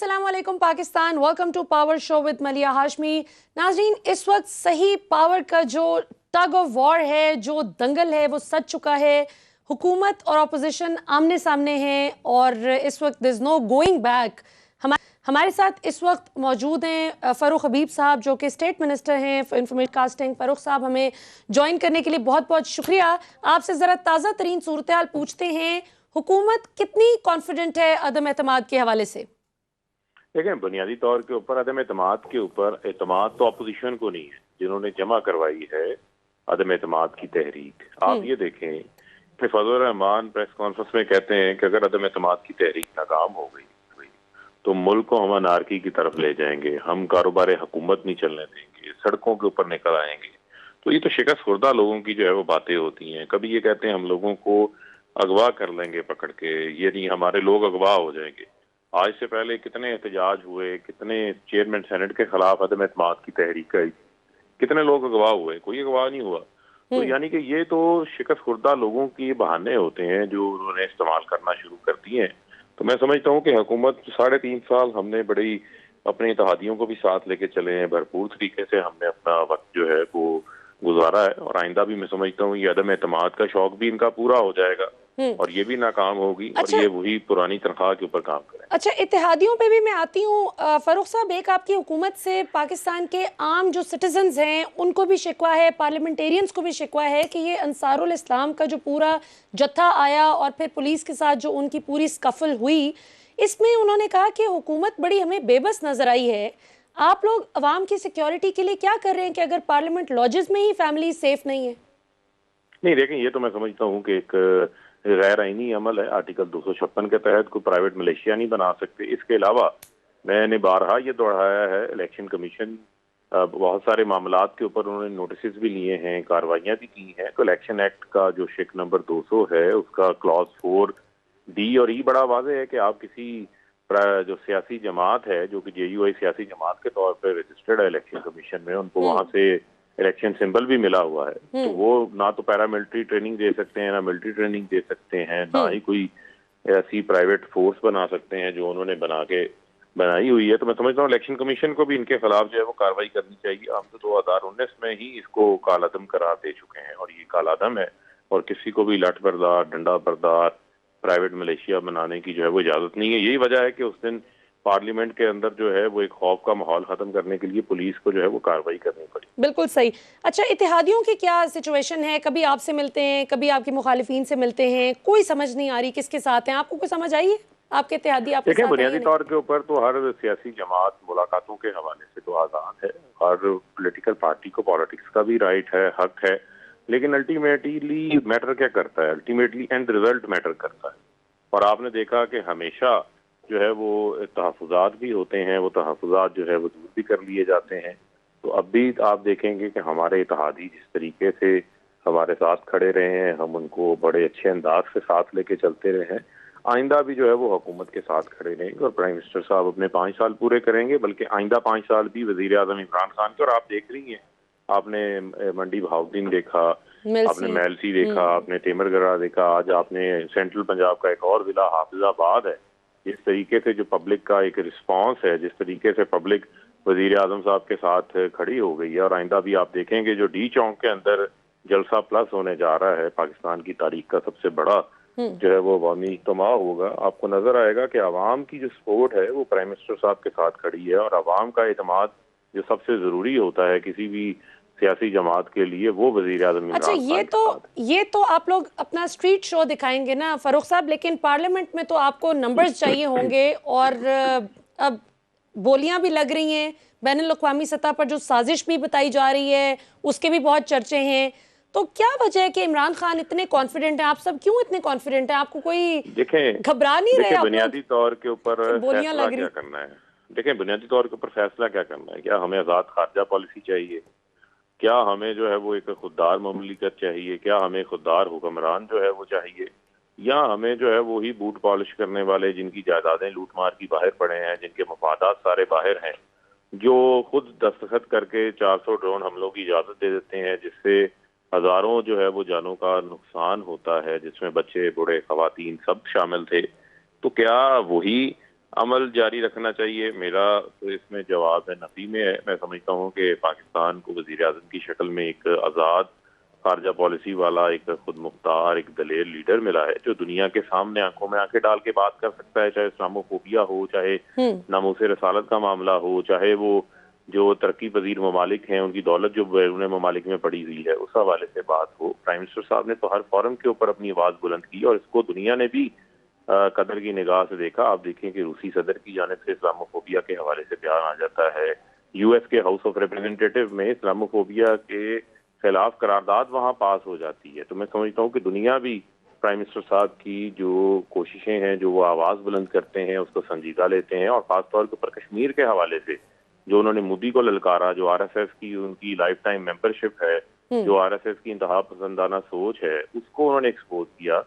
अस्सलाम वालेकुम Pakistan, welcome to power show with Maleeha Hashmi. नाजरीन, इस वक्त सही पावर का जो टग ऑफ वॉर है, जो दंगल है, वो सज चुका है। हुकूमत और अपोजिशन आमने सामने हैं और इस वक्त there is no going back. हमारे साथ इस वक्त मौजूद हैं फ़ारूक हबीब साहब, जो कि स्टेट मिनिस्टर हैं फॉर इंफॉर्मेशन कास्टिंग। फ़ारूक साहब, हमें ज्वाइन करने के लिए बहुत बहुत शुक्रिया। आपसे ज़रा ताज़ा तरीन सूरत हाल पूछते हैं, हुकूमत कितनी कॉन्फिडेंट है अदम एतमाद के हवाले से? देखें, बुनियादी तौर के ऊपर अदम एतमाद के ऊपर एतमाद तो अपोजिशन को नहीं है, जिन्होंने जमा करवाई है अदम एतमाद की तहरीक। आप ये देखें कि फजल रहमान प्रेस कॉन्फ्रेंस में कहते हैं कि अगर अदम एतमाद की तहरीक नाकाम हो गई तो मुल्क को हम अनारकी की तरफ ले जाएंगे, हम कारोबार हुकूमत नहीं चलने देंगे, सड़कों के ऊपर निकल आएंगे। तो ये तो शिकस्त खुर्दा लोगों की जो है वो बातें होती हैं। कभी ये कहते हैं हम लोगों को अगवा कर लेंगे पकड़ के, ये नहीं हमारे लोग अगवा हो जाएंगे। आज से पहले कितने एहतजाज हुए, कितने चेयरमैन सेनेट के खिलाफ अदम एतमाद की तहरीक आई, कितने लोग अगवा हुए, कोई अगवा नहीं हुआ। तो यानी कि ये तो शिकस्त खुर्दा लोगों की बहाने होते हैं जो उन्होंने इस्तेमाल करना शुरू कर दिए हैं। तो मैं समझता हूँ कि हुकूमत 3.5 साल हमने बड़ी अपने इत्तेहादियों को भी साथ लेके चले हैं, भरपूर तरीके से हमने अपना वक्त जो है वो गुजारा है, और आइंदा भी मैं समझता हूँ ये अदम एतमाद का शौक भी इनका पूरा हो जाएगा और ये भी नाकाम होगी। अच्छा, और ये वही पुरानी तनख्वाह के ऊपर काम करें। अच्छा, इत्तेहादियों पे भी मैं आती हूँ। फ़ारूक साहब, एक आपकी हुकूमत से पाकिस्तान के आम जो सिटीजन्स हैं उनको भी शिकवा है, पार्लियामेंटेरियंस को भी शिकवा है कि ये अंसारुल इस्लाम का जो पूरा जत्था आया और फिर पुलिस के साथ जो उनकी पूरी स्कफल हुई, इसमें उन्होंने कहा कि हुकूमत बड़ी हमें बेबस नजर आई है। आप लोग अवाम की सिक्योरिटी के लिए क्या कर रहे हैं कि अगर पार्लियामेंट लॉजेस में ही फैमिली सेफ नहीं है? नहीं, देखें, ये तो मैं समझता हूँ कि एक गैर आईनी अमल है। आर्टिकल 256 के तहत कोई प्राइवेट मलेशिया नहीं बना सकते। इसके अलावा मैंने बारहा ये दोहराया है, इलेक्शन कमीशन बहुत सारे मामलात के ऊपर उन्होंने नोटिस भी लिए हैं, कार्रवाइयाँ भी की हैं। तो इलेक्शन एक्ट का जो शिक नंबर 200 है उसका क्लॉज 4D और E बड़ा वाज़ेह है कि आप किसी जो सियासी जमात है, जो कि JUI सियासी जमात के तौर पर रजिस्टर्ड है इलेक्शन कमीशन में, उनको वहाँ से इलेक्शन सिंबल भी मिला हुआ है, तो वो ना तो पैरामिलिट्री ट्रेनिंग दे सकते हैं, ना मिलिट्री ट्रेनिंग दे सकते हैं, ना ही कोई ऐसी प्राइवेट फोर्स बना सकते हैं जो उन्होंने बनाई हुई है। तो मैं समझता हूँ इलेक्शन कमीशन को भी इनके खिलाफ जो है वो कार्रवाई करनी चाहिए। हम तो 2019 में ही इसको कालादम करार दे चुके हैं और ये कालादम है, और किसी को भी लठ बरदार, डंडा बरदार प्राइवेट मलेशिया बनाने की जो है वो इजाजत नहीं है। यही वजह है कि उस दिन पार्लियामेंट के अंदर जो है वो एक खौफ का माहौल खत्म करने के लिए पुलिस को जो है वो कार्रवाई करनी पड़ी। बिल्कुल सही। अच्छा, इत्तेहादियों की क्या सिचुएशन है? कभी आपसे मिलते हैं, कभी आपके मुखालिफिन से मिलते हैं, कोई समझ नहीं आ रही किसके साथ हैं। आपको कोई समझ आई है? आपके इत्तेहादी आपके देखें, साथ बुनियादी तौर के ऊपर तो हर सियासी जमात मुलाकातों के हवाले से तो आज़ाद है, हर पॉलिटिकल पार्टी को पॉलिटिक्स का भी राइट है, हक है, लेकिन अल्टीमेटली मैटर क्या करता है? अल्टीमेटली एंड रिजल्ट मैटर करता है। और आपने देखा कि हमेशा जो है वो तहफ़्फ़ुज़ात भी होते हैं, वो तहफ़्फ़ुज़ात जो है वो दूर भी कर लिए जाते हैं। तो अब भी आप देखेंगे कि हमारे इत्तेहादी जिस तरीके से हमारे साथ खड़े रहे हैं, हम उनको बड़े अच्छे अंदाज से साथ लेके चलते रहे हैं। आइंदा भी जो है वो हुकूमत के साथ खड़े रहेंगे और प्राइम मिनिस्टर साहब अपने 5 साल पूरे करेंगे, बल्कि आइंदा 5 साल भी वज़ीर आज़म इमरान खान के। और आप देख रही हैं, आपने मंडी बहाउद्दीन देखा, आपने मेलसी देखा, आपने तेमरगरा देखा, आज आपने सेंट्रल पंजाब का एक और जिला हाफिजाबाद है। जिस तरीके से जो पब्लिक का एक रिस्पांस है, जिस तरीके से पब्लिक वजीर आजम साहब के साथ खड़ी हो गई है, और आइंदा भी आप देखेंगे जो डी चौक के अंदर जलसा प्लस होने जा रहा है, पाकिस्तान की तारीख का सबसे बड़ा जो है वो अवामी इज्तिमा होगा। आपको नजर आएगा कि आवाम की जो सपोर्ट है वो प्राइम मिनिस्टर साहब के साथ खड़ी है, और आवाम का एतमाद जो सबसे जरूरी होता है किसी भी सियासी जमात के लिए, वो वजीर आज़म इमरान खान के साथ। ये तो आप लोग अपना स्ट्रीट शो दिखाएंगे ना फ़ारूक साहब, लेकिन पार्लियामेंट में तो आपको नंबर्स चाहिए होंगे और अब बोलियां भी लग रही हैं। बैनुल-अक़वामी सतह पर जो साजिश भी बताई जा रही है उसके भी बहुत चर्चे हैं। तो क्या वजह है कि इमरान खान इतने कॉन्फिडेंट हैं? आप सब क्यों इतने कॉन्फिडेंट हैं? आपको कोई घबरा नहीं रहे? बुनियादी तौर के ऊपर बोलियां फैसला लग रही। क्या करना है? देखें, बुनियादी तौर के ऊपर फैसला क्या करना है? क्या हमें आज़ाद खारजा पॉलिसी चाहिए? क्या हमें जो है वो एक खुददार ममलिकत चाहिए? क्या हमें खुददार हुक्मरान जो है वो चाहिए? या हमें जो है वो ही बूट पॉलिश करने वाले जिनकी जायदादें लूट मार की बाहर पड़े हैं, जिनके मफादात सारे बाहर हैं, जो खुद दस्तखत करके 400 ड्रोन हमलों की इजाजत दे देते हैं, जिससे हजारों जो है वो जानों का नुकसान होता है, जिसमें बच्चे, बूढ़े, खवातीन सब शामिल थे? तो क्या वही अमल जारी रखना चाहिए। मेरा तो इसमें जवाब है नफी में है। मैं समझता हूँ कि पाकिस्तान को वजीर आज़म की शक्ल में एक आज़ाद खारजा पॉलिसी वाला, एक खुद मुख्तार, एक दलेर लीडर मिला है जो दुनिया के सामने आंखों में आंखें डाल के बात कर सकता है, चाहे इस्लामोफोबिया हो, चाहे नामूस रसालत का मामला हो, चाहे वो जो तरक्की पजीर ममालिक हैं उनकी दौलत जो बैरून ममालिक में पड़ी हुई है उस हवाले से बात हो। प्राइम मिनिस्टर साहब ने तो हर फोरम के ऊपर अपनी आवाज बुलंद की और इसको दुनिया ने भी कदर की निगाह से देखा। आप देखें कि रूसी सदर की जानिब से इस्लामोफोबिया के हवाले से बयान आ जाता है, यूएस के हाउस ऑफ रिप्रेजेंटेटिव में इस्लामोफोबिया के खिलाफ करारदाद वहां पास हो जाती है। तो मैं समझता हूँ कि दुनिया भी प्राइम मिनिस्टर साहब की जो कोशिशें हैं, जो वो आवाज बुलंद करते हैं, उसको संजीदा लेते हैं। और खासतौर के ऊपर कश्मीर के हवाले से जो उन्होंने मोदी को ललकारा, जो आरएसएस की उनकी लाइफ टाइम मेंबरशिप है, जो आरएसएस की इंतहा पसंदाना सोच है, उसको उन्होंने एक्सपोज किया।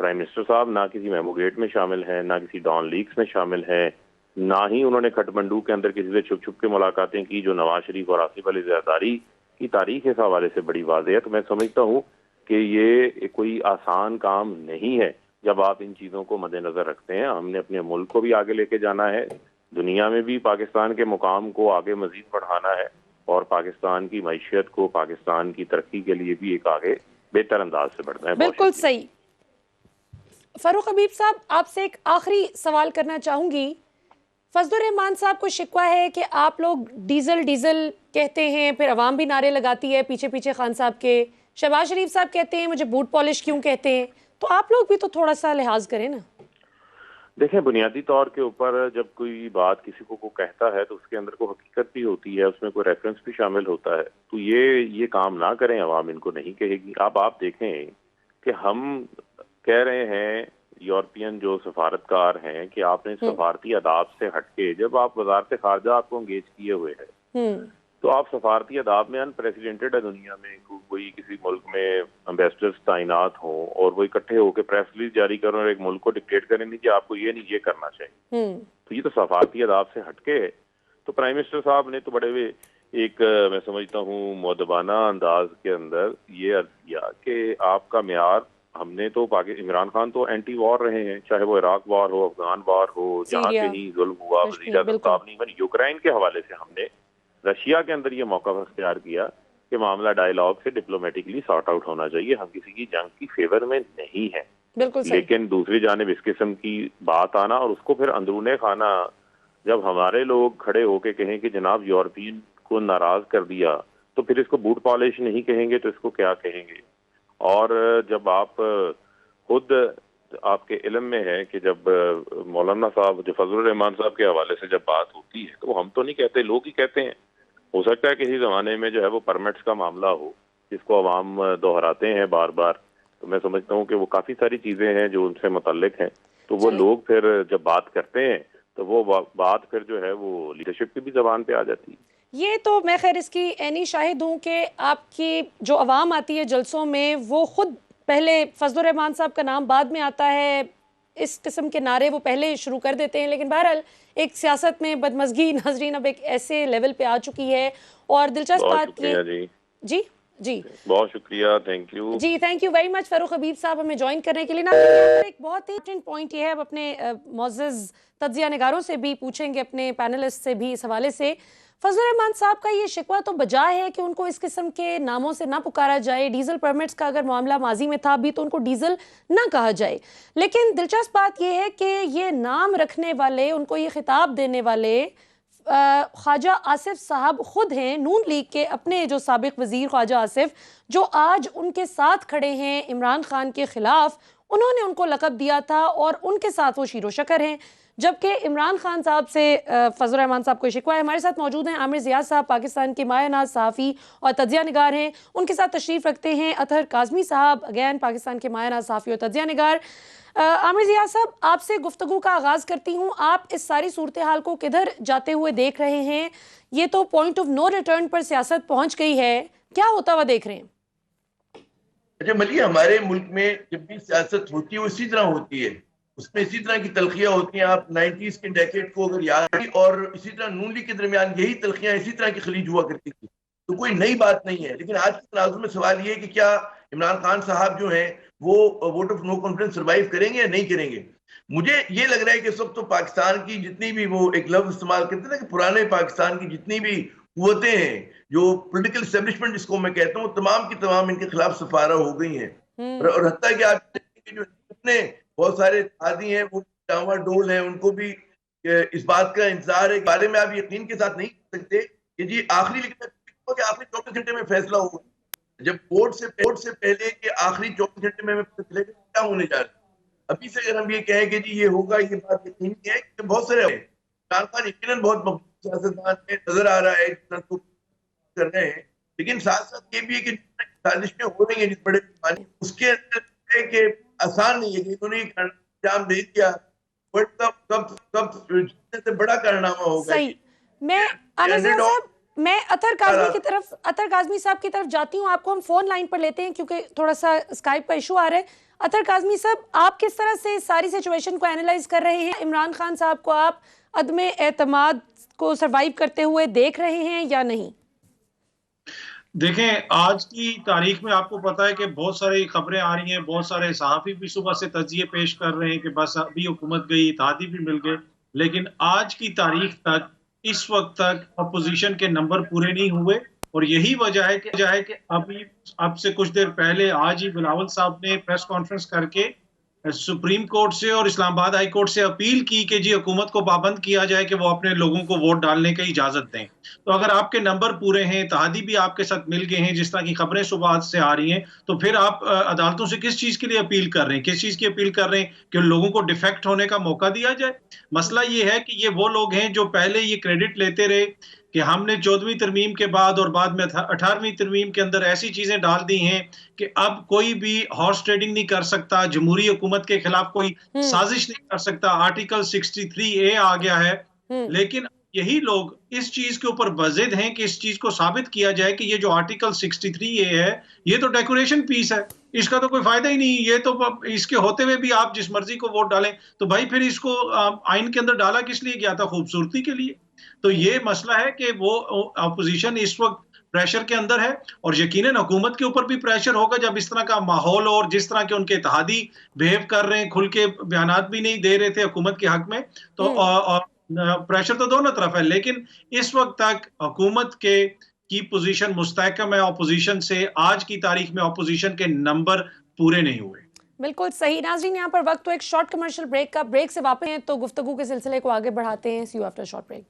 प्राइम मिनिस्टर साहब ना किसी मेमोगेट में शामिल हैं, ना किसी डॉन लीक्स में शामिल हैं, ना ही उन्होंने खटमंडू के अंदर किसी से छुप छुप के मुलाकातें की। जो नवाज शरीफ और आसिफ अली जरदारी की तारीख इस हवाले से बड़ी वाज़ेह है। तो मैं समझता हूँ कि ये कोई आसान काम नहीं है जब आप इन चीज़ों को मद्देनजर रखते हैं। हमने अपने मुल्क को भी आगे लेके जाना है, दुनिया में भी पाकिस्तान के मुकाम को आगे मजीद बढ़ाना है और पाकिस्तान की मैशियत को, पाकिस्तान की तरक्की के लिए भी एक आगे बेहतर अंदाज से बढ़ना है। बिल्कुल सही। फरूख हबीब साहब, आपसे एक आखिरी सवाल करना चाहूंगी। फजलुर रहमान साहब को शिकवा है कि आप लोग डीजल डीजल कहते हैं, फिर अवाम भी नारे लगाती है पीछे पीछे खान साहब के। शहबाज शरीफ साहब कहते हैं मुझे बूट पॉलिश क्यों कहते हैं। तो आप लोग भी तो थोड़ा सा लिहाज करें ना। देखें, बुनियादी तौर के ऊपर जब कोई बात किसी को कहता है तो उसके अंदर को हकीकत भी होती है, उसमें कोई रेफरेंस भी शामिल होता है। तो ये काम ना करें, अवाम इनको नहीं कहेगी। आप देखें कि हम कह रहे हैं यूरोपियन जो सफारतकार हैं कि आपने सफारती अदाब से हटके, जब आप वजारत खारजा आपको एंगेज किए हुए हैं तो आप सफारती अदाब में अनप्रेसिडेंटेड है दुनिया में। कोई किसी मुल्क में एम्बेसडर्स तैनात हों और वो इकट्ठे होकर प्रेस रिलीज जारी करें और एक मुल्क को डिक्टेट करें नहीं कि आपको ये नहीं ये करना चाहिए, तो ये तो सफारती अदाब से हटके है। तो प्राइम मिनिस्टर साहब ने तो बड़े एक मैं समझता हूँ मुअद्दबाना अंदाज के अंदर ये अर्ज किया कि आपका मेयार, हमने तो इमरान खान तो एंटी वॉर रहे हैं, चाहे वो इराक वॉर हो, अफगान वॉर हो, जहाँ पे ही जुल्म हुआ, वज़ीर आज़म साहब ने इवन यूक्रेन के हवाले से हमने रशिया के अंदर ये मौका अख्तियार किया कि मामला डायलॉग से डिप्लोमेटिकली सॉर्ट आउट होना चाहिए। हम किसी की जंग की फेवर में नहीं है, लेकिन दूसरी जानिब इस किस्म की बात आना और उसको फिर अंदरूने खाना, जब हमारे लोग खड़े होके कहें कि जनाब यूरोपियन को नाराज कर दिया, तो फिर इसको बूट पॉलिश नहीं कहेंगे तो इसको क्या कहेंगे। और जब आप खुद आपके इल्म में है कि जब मौलाना साहब, जो फजलुर रहमान साहब के हवाले से जब बात होती है तो हम तो नहीं कहते, लोग ही कहते हैं। हो सकता है किसी जमाने में जो है वो परमिट्स का मामला हो जिसको अवाम दोहराते हैं बार बार। तो मैं समझता हूँ कि वो काफी सारी चीजें हैं जो उनसे मुतल्लिक हैं, तो वो लोग फिर जब बात करते हैं तो वो बात फिर जो है वो लीडरशिप की भी जबान पे आ जाती है। ये तो मैं खैर इसकी ऐनी शाहिद हूँ कि आपकी जो अवाम आती है जलसों में, वो खुद पहले फजलुर रहमान साहब का नाम बाद में आता है, इस किस्म के नारे वो पहले शुरू कर देते हैं। लेकिन बहरहाल एक सियासत में बदमज़गी नाजरीन अब एक ऐसे लेवल पे आ चुकी है। और दिलचस्प बात ये जी जी बहुत शुक्रिया, थैंक यू जी, thank you very much Farooq Habib साहब हमें ज्वाइन करने के लिए। ना यहाँ पर एक बहुत ही इंपॉर्टेंट पॉइंट ये है, अब अपने मुअज़्ज़ज़ तज्ज़िया निगारों से भी पूछेंगे, अपने पैनलिस्ट से भी इस हवाले से। फजलुर रहमान साहब का ये शिकवा तो बजाय है कि उनको इस किस्म के नामों से ना पुकारा जाए, डीजल परमिट्स का अगर मामला माजी में था भी तो उनको डीजल ना कहा जाए। लेकिन दिलचस्प बात यह है कि ये नाम रखने वाले, उनको ये खिताब देने वाले ख्वाजा आसिफ साहब खुद हैं, नून लीग के अपने जो साबिक वजीर ख्वाजा आसिफ, जो आज उनके साथ खड़े हैं इमरान खान के खिलाफ। उन्होंने उनको लक़ब दिया था और उनके साथ वो शीरो शकर हैं। जबकि इमरान खान साहब से फजलुर रहमान साहब को शिकवा है। हमारे साथ मौजूद हैं आमिर ज़ियाद साहब, पाकिस्तान के मायनाज सहाफ़ी और तज्ज़िया निगार हैं। उनके साथ तशरीफ़ रखते हैं अतहर काज़मी साहब, अगैन पाकिस्तान के मायनाज सहाफ़ी और तज्ज़िया निगार। आमिर ज़ियाद साहब, आपसे गुफ्तगू का आगाज़ करती हूँ। आप इस सारी सूरत हाल को किधर जाते हुए देख रहे हैं? ये तो पॉइंट ऑफ नो रिटर्न पर सियासत पहुँच गई है, क्या होता हुआ देख रहे हैं? अच्छा मलिया, हमारे मुल्क में जब भी सियासत होती है वो इसी तरह होती है, उसमें इसी तरह की तलखियां होती हैं। आप 90s के डेकेड को अगर याद करें, और इसी तरह नून लीग के दरमियान यही तलखियां इसी तरह की खलीज हुआ करती थी, तो कोई नई बात नहीं है। लेकिन आज के तनाजुर में सवाल ये है कि क्या इमरान खान साहब जो हैं वो vote of no confidence survive करेंगे या नहीं करेंगे। मुझे ये लग रहा है कि इस वक्त तो पाकिस्तान की जितनी भी, वो एक लफ्ज इस्तेमाल करते हैं ना कि पुराने पाकिस्तान की जितनी भी कुव्वतें हैं, जो पॉलिटिकल एस्टेब्लिशमेंट जिसको मैं कहता हूँ, तमाम की तमाम इनके खिलाफ सफारा हो गई हैं। और हत्ता कि आप देखेंगे जो इतने बहुत सारे आदि हैं वो डामाडोल हैं, उनको भी इस बात का इंतजार है, के बारे में आप यकीन के साथ नहीं कर सकते कि जी आखिरी आखिरी 24 घंटे में फैसला होगा। जब वोट से पहले के आखिरी 24 घंटे में हमें पता चलेगा क्या होने जा रहा है। अभी से अगर हम ये कहें कि जी ये होगा, ये बात यकीनी है कि बहुत सारे इमरान खान यकीनन बहुत मकबूल सियासतदान में नजर आ रहा है कर रहे हैं, लेकिन साथ साथ ये भी है कि साजिशें हो रही हैं जिस बड़े पैमाने, उसके अंदर है कि आसान नहीं है कि इन्होंने अंजाम दे दिया, वर्ल्ड कप कब कब जीतने से बड़ा कारनामा होगा। सही। मैं आमिर जिया साहब, मैं अतर काज़मी साहब की तरफ जाती हूँ। आपको हम फोन लाइन पर लेते हैं क्योंकि थोड़ा सा स्काइप का इशू आ रहा है। अतर काज़मी साहब, आप किस तरह से सारी सिचुएशन को एनालाइज कर रहे हैं? इमरान खान साहब को आप अदम एतमाद को सर्वाइव करते हुए देख रहे हैं या नहीं? देखें, आज की तारीख में आपको पता है कि बहुत सारी खबरें आ रही हैं, बहुत सारे सहाफ़ी भी सुबह से तज्जिए पेश कर रहे हैं कि बस अभी हुकूमत गई, इत्तेहादी भी मिल गए, लेकिन आज की तारीख तक, इस वक्त तक अपोजिशन के नंबर पूरे नहीं हुए। और यही वजह है कि अभी अब से कुछ देर पहले आज ही बिलावल साहब ने प्रेस कॉन्फ्रेंस करके सुप्रीम कोर्ट से और इस्लामाबाद हाई कोर्ट से अपील की कि जी हुकूमत को पाबंद किया जाए कि वो अपने लोगों को वोट डालने की इजाजत दें। तो अगर आपके नंबर पूरे हैं, इत्तेहादी भी आपके साथ मिल गए हैं, जिस तरह की खबरें सुबह से आ रही हैं, तो फिर आप अदालतों से किस चीज के लिए अपील कर रहे हैं? किस चीज की अपील कर रहे हैं? कि लोगों को डिफेक्ट होने का मौका दिया जाए। मसला ये है कि ये वो लोग हैं जो पहले ये क्रेडिट लेते रहे कि हमने 14वीं तरमीम के बाद और बाद में 18वीं तरमीम के अंदर ऐसी चीजें डाल दी हैं कि अब कोई भी हॉर्स ट्रेडिंग नहीं कर सकता, जमहूरी हुकूमत के खिलाफ कोई साजिश नहीं कर सकता, आर्टिकल 63A आ गया है। लेकिन यही लोग इस चीज के ऊपर बजिद हैं कि इस चीज को साबित किया जाए कि ये जो आर्टिकल 63A है, ये तो डेकोरेशन पीस है, इसका तो कोई फायदा ही नहीं। ये तो इसके होते हुए भी आप जिस मर्जी को वोट डालें, तो भाई फिर इसको आइन के अंदर डाला किस लिए गया था? खूबसूरती के लिए। तो ये मसला है कि वो अपोजिशन इस वक्त प्रेशर के अंदर है, और यकीनन हुकूमत के ऊपर भी प्रेशर होगा जब इस तरह का माहौल और जिस तरह के उनके इत्तेहादी बिहेव कर रहे हैं, खुल के बयानात भी नहीं दे रहे थे हुकूमत के हक में, तो और प्रेशर तो दोनों तरफ है। लेकिन इस वक्त तक हुकूमत की पोजीशन मुस्तहकम है अपोजिशन से। आज की तारीख में अपोजिशन के नंबर पूरे नहीं हुए। बिल्कुल सही। नाज़रीन, यहाँ पर वक्त तो एक शॉर्ट कमर्शियल ब्रेक का, ब्रेक से वापस हैं तो गुफ्तगू के सिलसिले को आगे बढ़ाते हैं। See you after short break.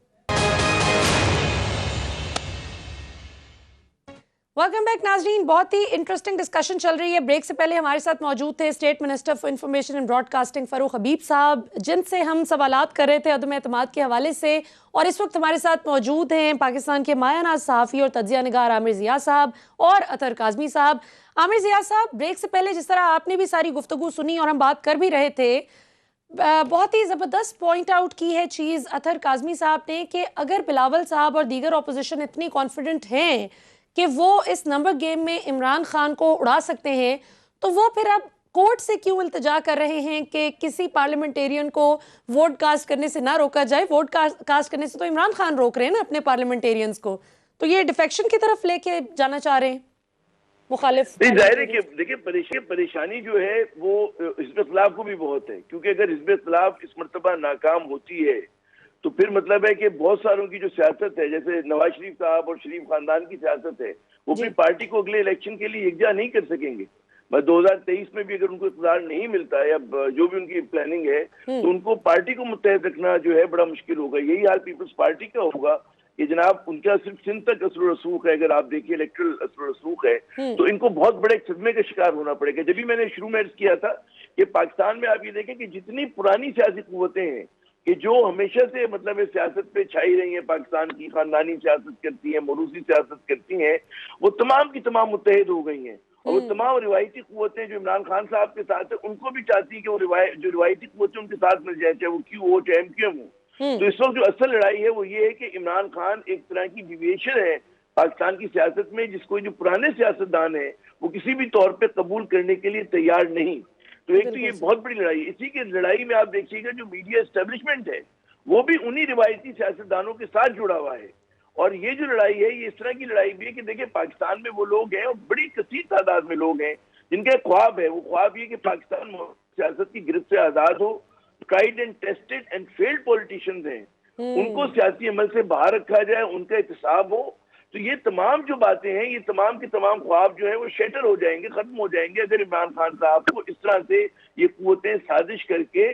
Welcome back नाज़रीन, बहुत ही इंटरेस्टिंग डिस्कशन चल रही है। ब्रेक से पहले हमारे साथ मौजूद थे state minister for information and broadcasting Farooq Habib साहब, जिनसे हम सवालात कर रहे थे अदम एतमाद के हवाले से। और इस वक्त हमारे साथ मौजूद हैं पाकिस्तान के मायानाज़ सहाफ़ी और तज्ज़िया निगार आमिर ज़िया साहब और अतर काज़मी साहब। आमिर ज़िया साहब, ब्रेक से पहले जिस तरह आपने भी सारी गुफ्तगू सुनी और हम बात कर भी रहे थे, बहुत ही ज़बरदस्त पॉइंट आउट की है चीज़ अतर काज़मी साहब ने कि अगर बिलावल साहब और दीगर अपोजिशन इतनी कॉन्फिडेंट हैं कि वो इस नंबर गेम में इमरान खान को उड़ा सकते हैं, तो वो फिर अब कोर्ट से क्यों इल्तिजा कर रहे हैं कि किसी पार्लियामेंटेरियन को वोट कास्ट करने से ना रोका जाए? वोट कास्ट करने से तो इमरान खान रोक रहे हैं ना अपने पार्लियामेंटेरियंस को। तो ये डिफेक्शन की तरफ लेके जाना चाह रहे हैं मुखालिफ। जाहिर है कि देखिए परेशानी जो है वो हिज़्ब इख्तिलाफ को भी बहुत है, क्योंकि अगर हिज़्ब इख्तिलाफ इस मरतबा नाकाम होती है तो फिर मतलब है कि बहुत सारों की जो सियासत है, जैसे नवाज शरीफ साहब और शरीफ खानदान की सियासत है, वो अपनी पार्टी को अगले इलेक्शन के लिए एकजा नहीं कर सकेंगे। 2023 में भी अगर उनको इक़्तिदार नहीं मिलता है या जो भी उनकी प्लानिंग है, तो उनको पार्टी को मुत्तहद रखना जो है बड़ा मुश्किल होगा। यही हाल पीपल्स पार्टी का होगा कि जनाब उनका सिर्फ सिंध तक असर रसूख है। अगर आप देखिए इलेक्ट्रल असर रसूख है, तो इनको बहुत बड़े सदमे का शिकार होना पड़ेगा। जब भी मैंने शुरू में अर्ज किया था कि पाकिस्तान में आप ये देखें कि जितनी पुरानी सियासी कुव्वतें हैं कि जो हमेशा से मतलब सियासत पे छाई रही है, पाकिस्तान की खानदानी सियासत करती है, मरूसी सियासत करती हैं, वो तमाम की तमाम मुत्तहिद हो गई हैं। और वो तमाम रिवायती कुव्वतें जो इमरान खान साहब के साथ है, उनको भी चाहती है कि वो जो रिवायती कुव्वतें उनके साथ मिल जाए, चाहे वो क्यू हो चाहे MQM हो। तो इस वक्त जो असल लड़ाई है वो ये है कि इमरान खान एक तरह की डिविएशन है पाकिस्तान की सियासत में, जिसको जो पुराने सियासतदान है वो किसी भी तौर पर कबूल करने के लिए तैयार नहीं। तो एक तो ये बहुत बड़ी लड़ाई। इसी की लड़ाई में आप देखिएगा जो मीडिया एस्टेब्लिशमेंट है वो भी उन्हीं रिवायती सियासतदानों के साथ जुड़ा हुआ है। और ये जो लड़ाई है ये इस तरह की लड़ाई भी है कि देखिए पाकिस्तान में वो लोग हैं और बड़ी कसीर तादाद में लोग हैं जिनका ख्वाब है, वो ख्वाब ये कि पाकिस्तान सियासत की गिरफ्त से आज़ाद हो, tried and tested and failed politicians हैं, उनको सियासी अमल से बाहर रखा जाए, उनका एहतसाब हो, तो ये तमाम जो बातें हैं, ये तमाम के तमाम ख्वाब जो है वो शेटर हो जाएंगे, खत्म हो जाएंगे अगर इमरान खान साहब को इस तरह से ये कुव्वतें साजिश करके,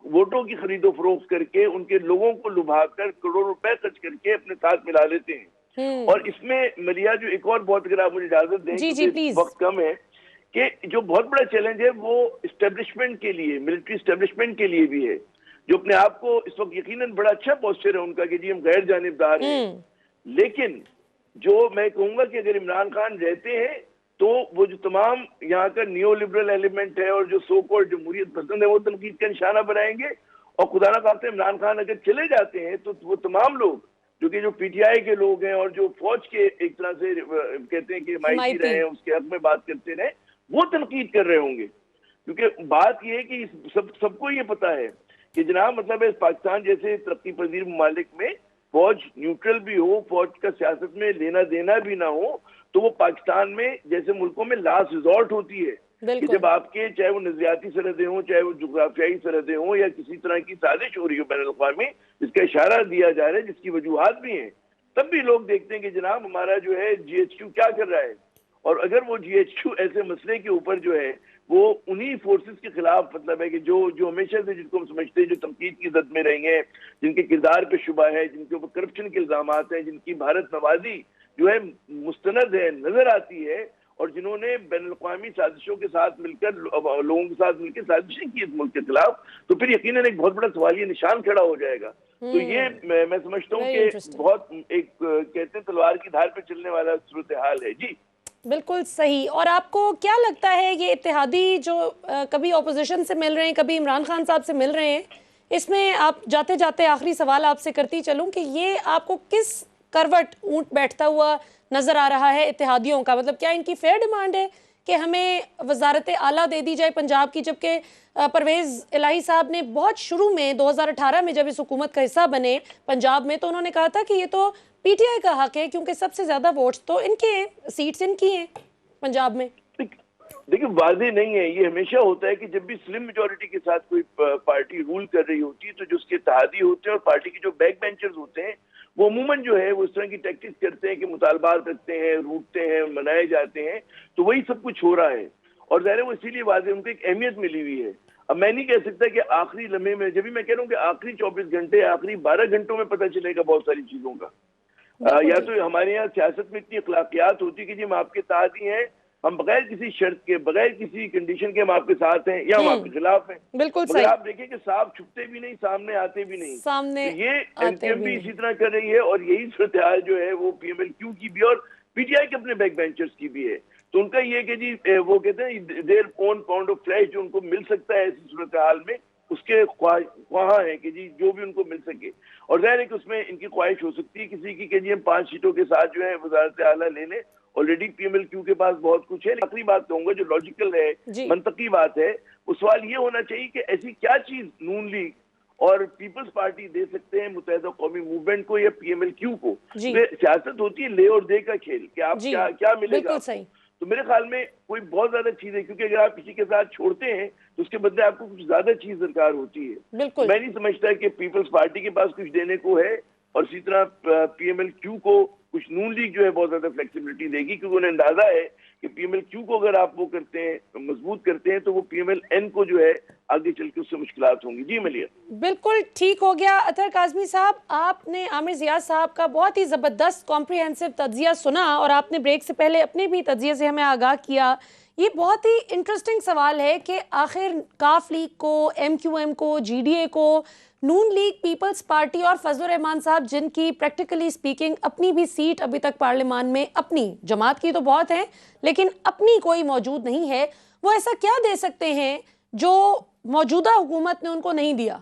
वोटों की खरीदो फरोख्त करके, उनके लोगों को लुभाकर करोड़ों रुपए खर्च करके अपने साथ मिला लेते हैं। और इसमें मलिया जो एक और बहुत, अगर आप मुझे इजाजत दें, जी, वक्त कम है, कि जो बहुत बड़ा चैलेंज है वो इस्टेब्लिशमेंट के लिए, मिलिट्री इस्टेब्लिशमेंट के लिए भी है, जो अपने आप को इस वक्त यकीनन बड़ा अच्छा पोस्चर है उनका कि जी हम गैर जानिबदार हैं, लेकिन जो मैं कहूंगा कि अगर इमरान खान रहते हैं तो वो जो तमाम यहाँ का नियो लिबरल एलिमेंट है और जो सो कॉल्ड जमहूरियत पसंद है वो तनकीद का निशाना बनाएंगे। और खुदा ना खास्ते इमरान खान अगर चले जाते हैं तो वो तमाम लोग जो कि जो पीटीआई के लोग हैं और जो फौज के एक तरह से कहते हैं कि हिमायती रहे हैं, उसके हक में बात करते रहे, वो तनकीद कर रहे होंगे। क्योंकि बात ये है कि सबको ये पता है कि जनाब मतलब है पाकिस्तान जैसे तरक्की पजीर ममालिक में फौज न्यूट्रल भी हो, फौज का सियासत में लेना देना भी ना हो, तो वो पाकिस्तान में जैसे मुल्कों में लास्ट रिजॉर्ट होती है कि जब आपके चाहे वो नजरियाती सरहदें हों, चाहे वो जुग्राफियाई सरहदें हों, या किसी तरह की साजिश हो रही हो बैनुल अक़वामी जिसका इशारा दिया जा रहा है, जिसकी वजूहात भी हैं, तब भी लोग देखते हैं कि जनाब हमारा जो है GHQ क्या कर रहा है। और अगर वो GHQ ऐसे मसले के ऊपर जो है वो उन्हीं फोर्सेस के खिलाफ, मतलब है कि जो हमेशा से जिनको हम समझते हैं जो तनकीद की जद में रही हैं, जिनके किरदार पे शुबा है, जिनके ऊपर करप्शन के इल्जाम हैं, जिनकी भारत नवाजी जो है मुस्तनद है, नजर आती है, और जिन्होंने बैनुल-अक़वामी साजिशों के साथ मिलकर, लोगों के साथ मिलकर साजिशें की इस मुल्क के खिलाफ, तो फिर यकीनन एक बहुत बड़ा सवालिया निशान खड़ा हो जाएगा। तो ये मैं समझता हूँ कि बहुत एक कहते हैं तलवार की धार पे चलने वाला सूरत हाल है। जी बिल्कुल सही। और आपको क्या लगता है ये इत्तेहादी जो कभी ऑपोजिशन से मिल रहे हैं, कभी इमरान खान साहब से मिल रहे हैं, इसमें आप जाते जाते आखिरी सवाल आपसे करती चलूं कि ये आपको किस करवट ऊंट बैठता हुआ नजर आ रहा है इत्तेहादियों का? मतलब क्या इनकी फेयर डिमांड है कि हमें वजारत आला दे दी जाए पंजाब की, जबकि परवेज इलाही साहब ने बहुत शुरू में 2018 में जब इस हुकूमत का हिस्सा बने पंजाब में, तो उन्होंने कहा था कि ये तो पीटीआई का हक है क्योंकि सबसे ज्यादा वोट्स तो इनके हैं, सीट्स इनकी हैं पंजाब में। देखिए वाज़ेह नहीं है, ये हमेशा होता है कि जब भी स्लिम मेजॉरिटी के साथ कोई पार्टी रूल कर रही होती है तो जो उसके इत्तेहादी होते हैं और पार्टी के जो बैक बेंचर्स होते हैं वो अमूमन जो है वो इस तरह की टैक्टिक्स करते हैं कि मुतालबात रखते हैं, रूटते हैं, मनाए जाते हैं, तो वही सब कुछ हो रहा है। और ज़ाहिर है वो इसीलिए वाज़ेह उनको एक अहमियत मिली हुई है। अब मैं नहीं कह सकता कि आखिरी लम्हे में, जब भी मैं कह रहा हूँ कि आखिरी 24 घंटे, आखिरी 12 घंटों में पता चलेगा बहुत सारी चीजों का। या तो हमारे यहाँ सियासत में इतनी अखलाकियात होती है कि जी हम आपके साथ ही हैं, हम बगैर किसी शर्त के, बगैर किसी कंडीशन के हम आपके साथ हैं, या हम आपके खिलाफ हैं। बिल्कुल सही। आप देखिए कि साफ छुपते भी नहीं, सामने आते भी नहीं, सामने तो ये एलटीएफ भी इसी तरह कर रही है, और यही सूरत हाल जो है वो PMLQ की भी और पीटीआई के अपने बैक बेंचर्स की भी है। तो उनका ये कि जी वो कहते हैं their own pound of flash जो उनको मिल सकता है ऐसी सूरत हाल में, उसके ख्वाह है कि जी जो भी उनको मिल सके। और जाहिर है कि उसमें इनकी ख्वाहिश हो सकती है किसी की कि जी हम 5 सीटों के साथ जो है वज़ारत आला ले लें, ऑलरेडी PMLQ के पास बहुत कुछ है। आखिरी बात कहूंगा जो लॉजिकल है, मंतकी बात है, वो सवाल ये होना चाहिए कि ऐसी क्या चीज नून लीग और पीपल्स पार्टी दे सकते हैं मुत्तहिदा कौमी मूवमेंट को या PMLQ को। सियासत होती है ले और दे का खेल, कि आप क्या मिलेगा। तो मेरे ख्याल में कोई बहुत ज्यादा चीज है, क्योंकि अगर आप किसी के साथ छोड़ते हैं तो उसके बदले आपको कुछ ज्यादा चीज दरकार होती है। मैं नहीं समझता कि पीपल्स पार्टी के पास कुछ देने को है, और इसी तरह PMLQ को कुछ नून लीग जो है बहुत ज्यादा फ्लेक्सिबिलिटी देगी, क्योंकि उन्हें अंदाजा है कि PMLQ को अगर आप वो करते हैं, मजबूत करते हैं, तो वो PMLN को जो है आगे चल के उससे मुश्किलात होंगी। जी मलिया, बिल्कुल ठीक हो गया। अतहर काज़मी साहब, आपने आमिर ज़िया साहब का बहुत ही ज़बरदस्त कॉम्प्रिहेंसिव तज्जिया सुना, और आपने ब्रेक से पहले अपने भी तज्जिए से हमें आगाह किया। ये बहुत ही इंटरेस्टिंग सवाल है कि आखिर काफ लीग को, MQM को, GDA को, नून लीग, पीपल्स पार्टी और फजलुर रहमान साहब, जिनकी प्रैक्टिकली स्पीकिंग अपनी भी सीट अभी तक पार्लियामान में, अपनी जमात की तो बहुत है लेकिन अपनी कोई मौजूद नहीं है, वो ऐसा क्या दे सकते हैं जो मौजूदा हुकूमत ने उनको नहीं दिया?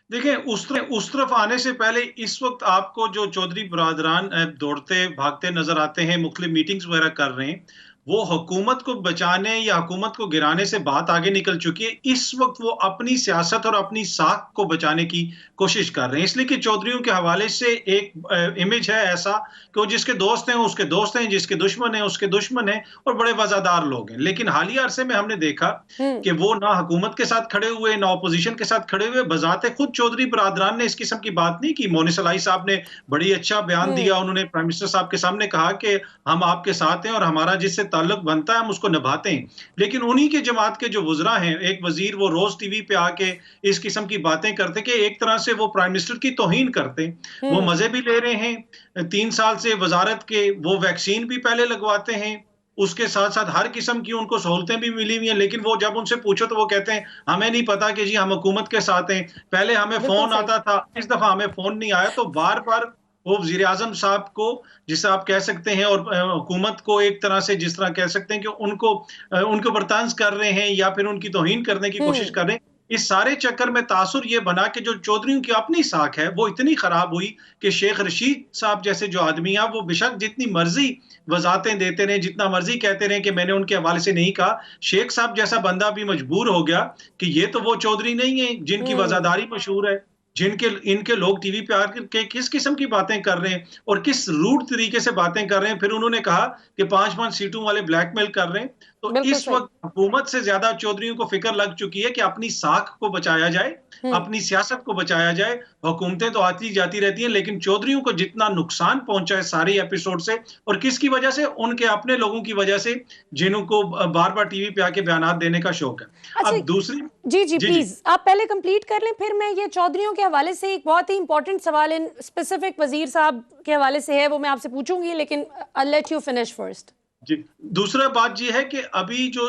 देखिए, उस तरफ आने से पहले इस वक्त आपको जो चौधरी बरादरान दौड़ते भागते नजर आते हैं, मुख्तलिफ मीटिंग्स वगैरह कर रहे हैं, वो हुकूमत को बचाने या हुकूमत को गिराने से बात आगे निकल चुकी है। इस वक्त वो अपनी सियासत और अपनी साख को बचाने की कोशिश कर रहे हैं, इसलिए कि चौधरियों के हवाले से एक इमेज है ऐसा कि वो जिसके दोस्त हैं उसके दोस्त हैं, जिसके दुश्मन हैं उसके दुश्मन हैं, और बड़े वफादार लोग हैं। लेकिन हालिया अरसे में हमने देखा कि वो ना हुकूमत के साथ खड़े हुए ना अपोजिशन के साथ खड़े हुए। बजाते खुद चौधरी बरादरान ने इस किस्म की बात नहीं की। मोनिस अलाई साहब ने बड़ी अच्छा बयान दिया, उन्होंने प्राइम मिनिस्टर साहब के सामने कहा कि हम आपके साथ हैं और हमारा जिससे ताल्लुक बनता है हम उसको निभाते हैं। लेकिन उन्हीं के जमात के जो वज़रा हैं, एक वजीर वो रोज टीवी पे आके इस किस्म की बातें करते कि एक तरह से वो प्राइम मिनिस्टर की तौहीन करते। वो मजे भी ले रहे हैं, 3 साल से वजारत के वो वैक्सीन भी पहले लगवाते हैं, उसके साथ साथ हर किस्म की उनको सहूलतें भी मिली हुई हैं। लेकिन वो जब उनसे पूछो तो वो कहते हैं हमें नहीं पता कि जी हम हुकूमत के साथ हैं, पहले हमें फोन आता था, इस दफा हमें फोन नहीं आया। तो बार बार वो वजीर आजम साहब को, जिसे आप कह सकते हैं, और हुकूमत को एक तरह से जिस तरह कह सकते हैं कि उनको ऊपर तंज कर रहे हैं या फिर उनकी तौहीन करने की कोशिश कर रहे हैं। इस सारे चक्कर में तासुर ये बना कि जो चौधरियों की अपनी साख है वो इतनी खराब हुई कि शेख रशीद साहब जैसे जो आदमी है वो बेशक जितनी मर्जी वजातें देते रहे, जितना मर्जी कहते रहे कि मैंने उनके हवाले से नहीं कहा, शेख साहब जैसा बंदा भी मजबूर हो गया कि ये तो वो चौधरी नहीं है जिनकी वजादारी मशहूर है, जिनके इनके लोग टीवी पे आकर के किस किस्म की बातें कर रहे हैं और किस रूड तरीके से बातें कर रहे हैं। फिर उन्होंने कहा कि 5-5 सीटों वाले ब्लैकमेल कर रहे हैं। तो इस वक्त हुकूमत से ज्यादा चौधरियों को फिक्र लग चुकी है कि अपनी साख को बचाया जाए, अपनी सियासत को बचाया जाए। हुकूमतें तो आती जाती रहती हैं, लेकिन चौधरियों को जितना नुकसान पहुंचा है सारे एपिसोड से, और किसकी वजह से, उनके अपने लोगों की वजह से जिनको बार बार टीवी पे आके बयान देने का शौक है। अच्छा, अब दूसरी जी प्लीज आप पहले कंप्लीट कर लें, फिर मैं ये चौधरियों के हवाले से एक बहुत ही इंपॉर्टेंट सवाल इन स्पेसिफिक वजीर साहब के हवाले से है, वो मैं आपसे पूछूंगी, लेकिन I let you finish first. जी, दूसरा बात ये है कि अभी जो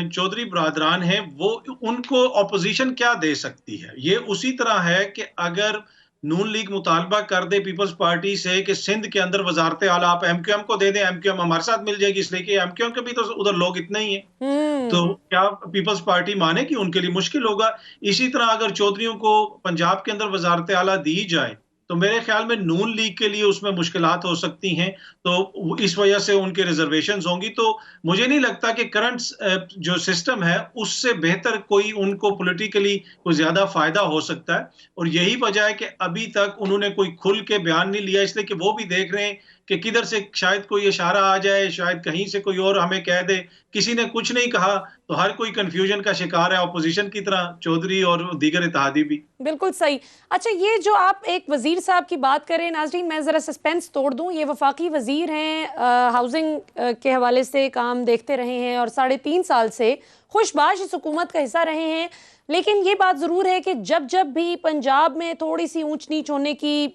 चौधरी बरादरान हैं वो उनको ऑपोजिशन क्या दे सकती है। ये उसी तरह है कि अगर नून लीग मुतालबा कर दे पीपल्स पार्टी से कि सिंध के अंदर वजारत आला आप एमक्यूएम को दे दें, एमक्यूएम हमारे साथ मिल जाएगी, इसलिए कि एमक्यूएम के भी तो उधर लोग इतने ही हैं, तो क्या पीपल्स पार्टी माने कि उनके लिए मुश्किल होगा। इसी तरह अगर चौधरियों को पंजाब के अंदर वजारत आला दी जाए तो मेरे ख्याल में नून लीग के लिए उसमें मुश्किलात हो सकती हैं, तो इस वजह से उनके रिजर्वेशंस होंगी। तो मुझे नहीं लगता कि करंट जो सिस्टम है उससे बेहतर कोई उनको पॉलिटिकली कोई ज्यादा फायदा हो सकता है, और यही वजह है कि अभी तक उन्होंने कोई खुल के बयान नहीं लिया, इसलिए कि वो भी देख रहे हैं कि किधर से शायद कोई इशारा आ जाए, शायद कहीं से कोई और हमें कह दे। किसी ने कुछ नहीं कहा तो हर कोई कंफ्यूजन का शिकार है, ऑपोजिशन की तरह चौधरी और दीगर इत्तेहादी भी। बिल्कुल सही। अच्छा, ये जो आप एक वजीर साहब की बात करें नाजरीन, मैं जरा सस्पेंस तोड़ दूं, ये वफाकी वजीर हैं, हाउसिंग के हवाले से काम देखते रहे हैं और 3.5 साल से खुशबाश इस हुकूमत का हिस्सा रहे हैं। लेकिन ये बात ज़रूर है कि जब जब भी पंजाब में थोड़ी सी ऊंच नीच होने की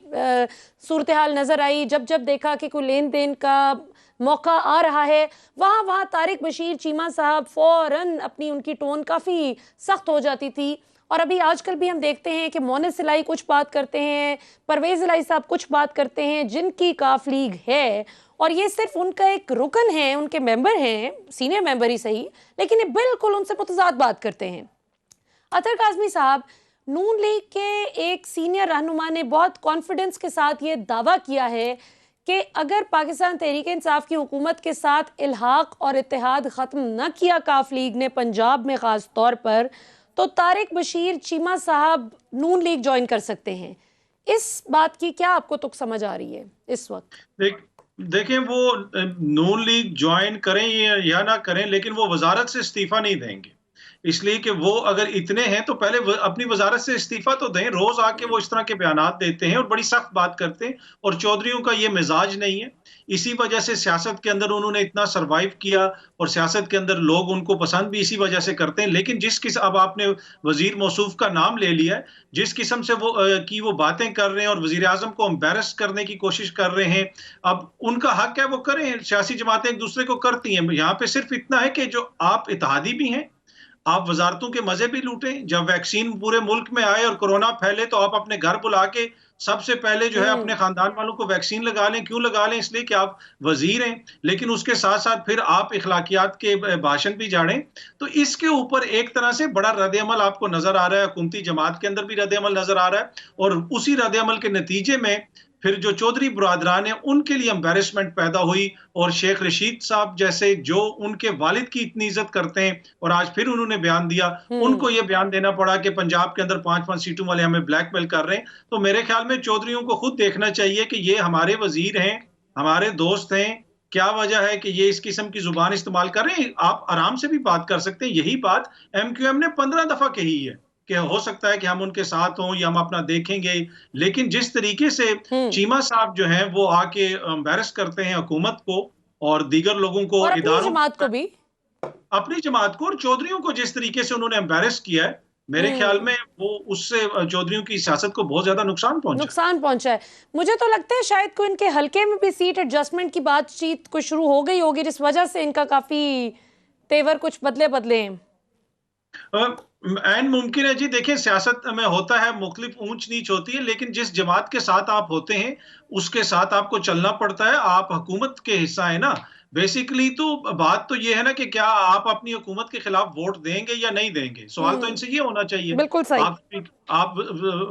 सूरत हाल नज़र आई, जब जब देखा कि कोई लेन देन का मौका आ रहा है, वहाँ वहाँ तारिक बशीर चीमा साहब फ़ौरन अपनी उनकी टोन काफ़ी सख्त हो जाती थी। और अभी आजकल भी हम देखते हैं कि मोनिस इलाई कुछ बात करते हैं, परवेज़ इलाई साहब कुछ बात करते हैं, जिनकी काफ लीग है और ये सिर्फ उनका एक रुकन है, उनके मेंबर हैं, सीनियर मेंबर ही सही, लेकिन ये बिल्कुल उनसे मुतज़ाद बात करते हैं। अतर काज़मी साहब, नून लीग के एक सीनियर रहनुमा ने बहुत कॉन्फिडेंस के साथ ये दावा किया है कि अगर पाकिस्तान तहरीक इंसाफ की हुकूमत के साथ इल्हाक और इत्तेहाद ख़त्म न किया काफ लीग ने पंजाब में ख़ास तौर पर, तो तारिक बशीर चीमा साहब नून लीग ज्वाइन कर सकते हैं। इस बात की क्या आपको तुक समझ आ रही है इस वक्त? देखें, वो नून लीग ज्वाइन करें या ना करें, लेकिन वो वजारत से इस्तीफा नहीं देंगे, इसलिए कि वो अगर इतने हैं तो पहले अपनी वजारत से इस्तीफा तो दें। रोज आके वो इस तरह के बयानात देते हैं और बड़ी सख्त बात करते हैं, और चौधरियों का ये मिजाज नहीं है। इसी वजह से सियासत के अंदर उन्होंने इतना सरवाइव किया और सियासत के अंदर लोग उनको पसंद भी इसी वजह से करते हैं। लेकिन अब आपने वजीर मौसूफ का नाम ले लिया है, जिस किस्म से वो बातें कर रहे हैं और वजीर आजम को एम्बेरस करने की कोशिश कर रहे हैं, अब उनका हक है वो करें, सियासी जमातें एक दूसरे को करती हैं। यहाँ पे सिर्फ इतना है कि जो आप इत्तेहादी भी हैं, आप वजारतों के मजे भी लूटें। जब वैक्सीन पूरे मुल्क में आए और कोरोना फैले तो आप अपने घर बुला के सबसे पहले जो है अपने खानदान वालों को वैक्सीन लगा लें। क्यों लगा लें? इसलिए कि आप वजीर हैं, लेकिन उसके साथ साथ फिर आप इखलाकियात के भाषण भी झाड़ें। तो इसके ऊपर एक तरह से बड़ा रद्द-ए-अमल आपको नजर आ रहा है, हुकूमती जमात के अंदर भी रद्द-ए-अमल नजर आ रहा है, और उसी रद्द-ए-अमल के नतीजे में फिर जो चौधरी बुरादरान है उनके लिए एम्बेरसमेंट पैदा हुई, और शेख रशीद साहब जैसे जो उनके वालिद की इतनी इज्जत करते हैं और आज फिर उन्होंने बयान दिया, उनको ये बयान देना पड़ा कि पंजाब के अंदर 5-5 सीटों वाले हमें ब्लैकमेल कर रहे हैं। तो मेरे ख्याल में चौधरियों को खुद देखना चाहिए कि ये हमारे वजीर हैं, हमारे दोस्त हैं, क्या वजह है कि ये इस किस्म की जुबान इस्तेमाल कर रहे हैं। आप आराम से भी बात कर सकते हैं। यही बात MQM ने 15 दफा कही है कि हो सकता है कि हम उनके साथ हों या हम अपना देखेंगे, लेकिन जिस तरीके से चीमा साहब जो हैं वो आके एम्बैरस करते हैं हुकूमत को और दीगर लोगों को, और अपनी इदारों जमात को भी, अपनी जमात को और चौधरियों को जिस तरीके से उन्होंने एम्बैरस किया है, मेरे ख्याल में वो उससे चौधरियों की सियासत को बहुत ज्यादा नुकसान पहुंचा है। मुझे तो लगता है शायद को इनके हल्के में भी सीट एडजस्टमेंट की बातचीत को शुरू हो गई होगी, जिस वजह से इनका काफी तेवर कुछ बदले हैं। एन मुमकिन है जी। देखिए, सियासत में होता है, मुख्तलिफ ऊंच नीच होती है, लेकिन जिस जमात के साथ आप होते हैं उसके साथ आपको चलना पड़ता है। आप हुकूमत के हिस्सा है ना बेसिकली। तो बात तो ये है ना कि क्या आप अपनी हुकूमत के खिलाफ वोट देंगे या नहीं देंगे। सवाल तो इनसे ये होना चाहिए। बिल्कुल सही। आप